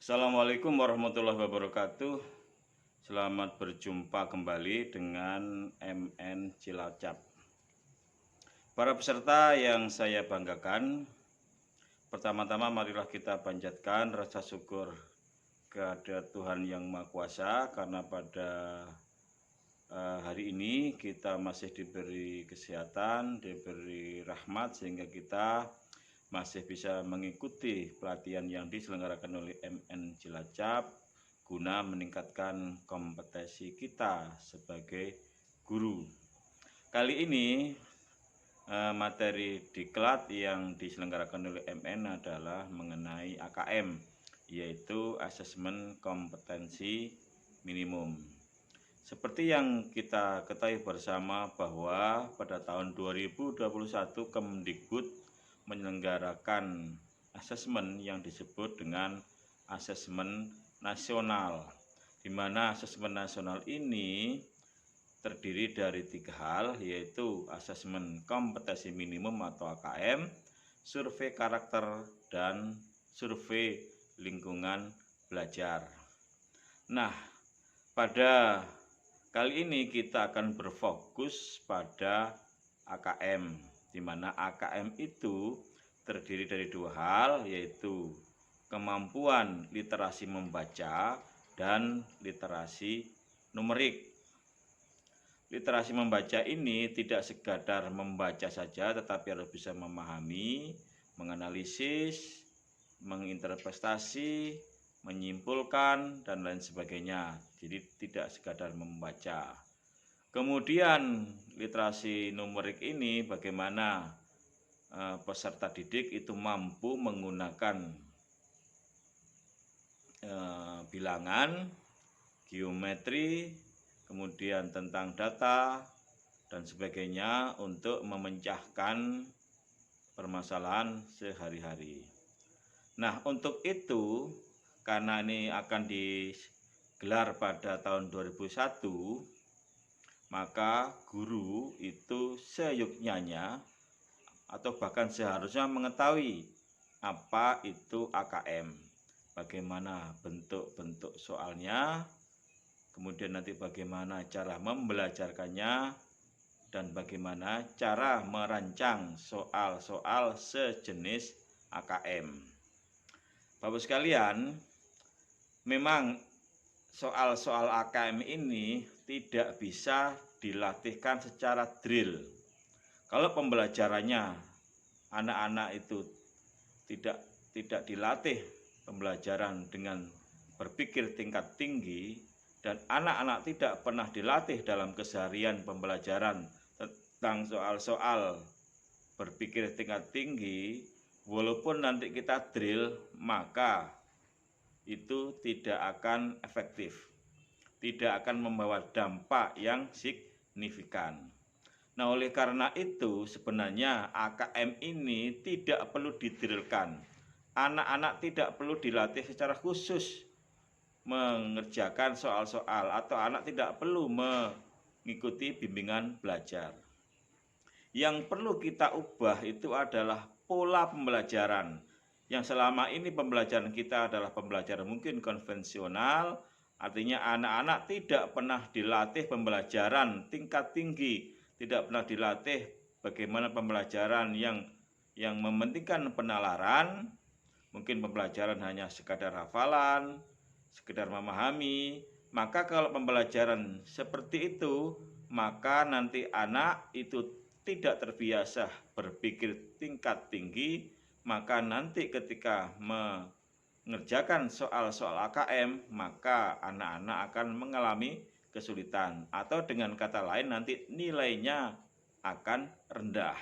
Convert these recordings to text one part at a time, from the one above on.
Assalamualaikum warahmatullahi wabarakatuh. Selamat berjumpa kembali dengan MN Cilacap. Para peserta yang saya banggakan, pertama-tama marilah kita panjatkan rasa syukur kepada Tuhan Yang Maha Kuasa karena pada hari ini kita masih diberi kesehatan, diberi rahmat sehingga kita masih bisa mengikuti pelatihan yang diselenggarakan oleh MN Cilacap guna meningkatkan kompetensi kita sebagai guru. Kali ini materi diklat yang diselenggarakan oleh MN adalah mengenai AKM, yaitu Asesmen Kompetensi Minimum. Seperti yang kita ketahui bersama bahwa pada tahun 2021 Kemdikbud menyelenggarakan asesmen yang disebut dengan asesmen nasional, di mana asesmen nasional ini terdiri dari 3 hal, yaitu asesmen kompetensi minimum atau AKM, survei karakter, dan survei lingkungan belajar. Nah, pada kali ini kita akan berfokus pada AKM, di mana AKM itu terdiri dari 2 hal, yaitu kemampuan literasi membaca dan literasi numerik. Literasi membaca ini tidak sekadar membaca saja, tetapi harus bisa memahami, menganalisis, menginterpretasi, menyimpulkan, dan lain sebagainya. Jadi tidak sekadar membaca. Kemudian literasi numerik ini bagaimana peserta didik itu mampu menggunakan bilangan, geometri, kemudian tentang data dan sebagainya untuk memecahkan permasalahan sehari-hari. Nah, untuk itu karena ini akan digelar pada tahun 2001, maka guru itu seyuknyanya atau bahkan seharusnya mengetahui apa itu AKM, bagaimana bentuk-bentuk soalnya, kemudian nanti bagaimana cara membelajarkannya, dan bagaimana cara merancang soal-soal sejenis AKM. Bapak sekalian, memang soal-soal AKM ini tidak bisa dilatihkan secara drill. Kalau pembelajarannya anak-anak itu tidak dilatih pembelajaran dengan berpikir tingkat tinggi, dan anak-anak tidak pernah dilatih dalam keseharian pembelajaran tentang soal-soal berpikir tingkat tinggi, walaupun nanti kita drill, maka itu tidak akan efektif, tidak akan membawa dampak yang signifikan. Nah, oleh karena itu sebenarnya AKM ini tidak perlu didrilkan. Anak-anak tidak perlu dilatih secara khusus mengerjakan soal-soal, atau anak tidak perlu mengikuti bimbingan belajar. Yang perlu kita ubah itu adalah pola pembelajaran. Yang selama ini pembelajaran kita adalah pembelajaran mungkin konvensional, artinya anak-anak tidak pernah dilatih pembelajaran tingkat tinggi, tidak pernah dilatih bagaimana pembelajaran yang mementingkan penalaran. Mungkin pembelajaran hanya sekadar hafalan, sekedar memahami. Maka kalau pembelajaran seperti itu, maka nanti anak itu tidak terbiasa berpikir tingkat tinggi, maka nanti ketika mengerjakan soal-soal AKM, maka anak-anak akan mengalami kesulitan, atau dengan kata lain nanti nilainya akan rendah.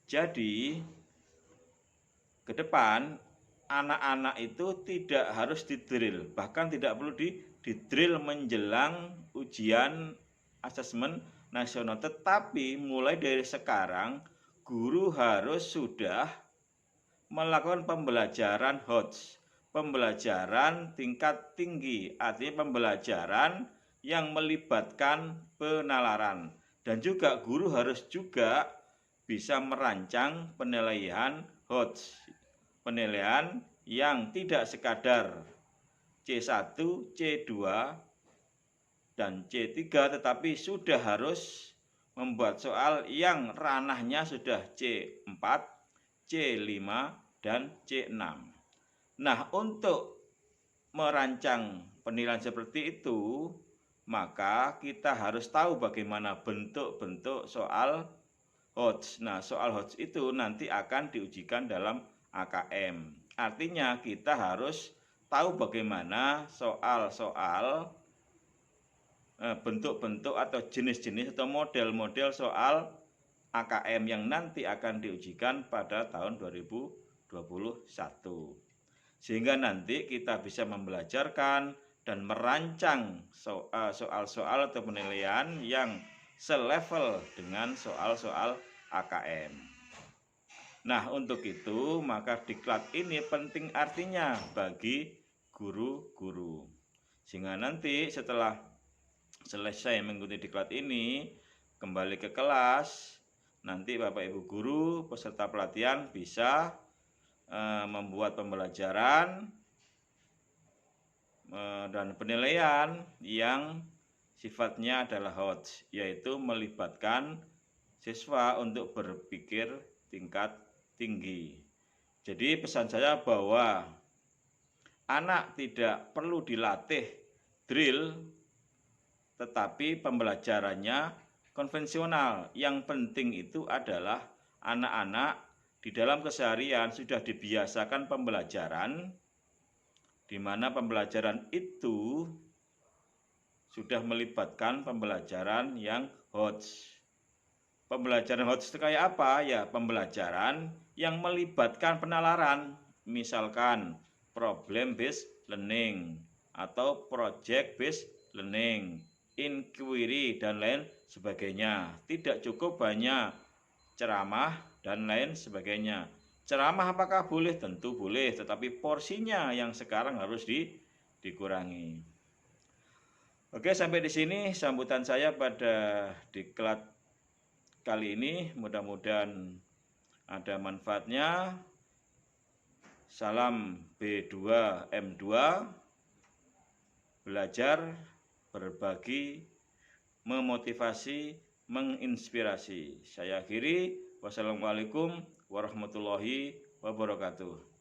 Jadi ke depan anak-anak itu tidak harus didrill, bahkan tidak perlu didrill menjelang ujian asesmen nasional, tetapi mulai dari sekarang guru harus sudah melakukan pembelajaran HOTS, pembelajaran tingkat tinggi, artinya pembelajaran yang melibatkan penalaran, dan juga guru harus juga bisa merancang penilaian HOTS, penilaian yang tidak sekadar C1, C2, dan C3, tetapi sudah harus membuat soal yang ranahnya sudah C4, C5, dan C6. Nah, untuk merancang penilaian seperti itu, maka kita harus tahu bagaimana bentuk-bentuk soal HOTS. Nah, soal HOTS itu nanti akan diujikan dalam AKM. Artinya kita harus tahu bagaimana soal-soal bentuk-bentuk atau jenis-jenis atau model-model soal AKM yang nanti akan diujikan pada tahun 2021. Sehingga nanti kita bisa membelajarkan dan merancang soal-soal atau penilaian yang selevel dengan soal-soal AKM. Nah, untuk itu maka diklat ini penting artinya bagi guru-guru. Sehingga nanti setelah selesai mengikuti diklat ini, kembali ke kelas, nanti Bapak Ibu guru peserta pelatihan bisa membuat pembelajaran dan penilaian yang sifatnya adalah HOTS, yaitu melibatkan siswa untuk berpikir tingkat tinggi. Jadi pesan saya bahwa anak tidak perlu dilatih drill, tetapi pembelajarannya konvensional. Yang penting itu adalah anak-anak di dalam keseharian sudah dibiasakan pembelajaran, di mana pembelajaran itu sudah melibatkan pembelajaran yang HOTS. Pembelajaran HOTS itu kayak apa? Ya, pembelajaran yang melibatkan penalaran, misalkan problem based learning atau project based learning, inquiry, dan lain sebagainya. Tidak cukup hanya ceramah dan lain sebagainya. Ceramah apakah boleh? Tentu boleh, tetapi porsinya yang sekarang harus dikurangi. Oke, sampai di sini sambutan saya pada diklat kali ini. Mudah-mudahan ada manfaatnya. Salam B2M2, belajar, berbagi, memotivasi, menginspirasi. Saya akhiri. Wassalamualaikum warahmatullahi wabarakatuh.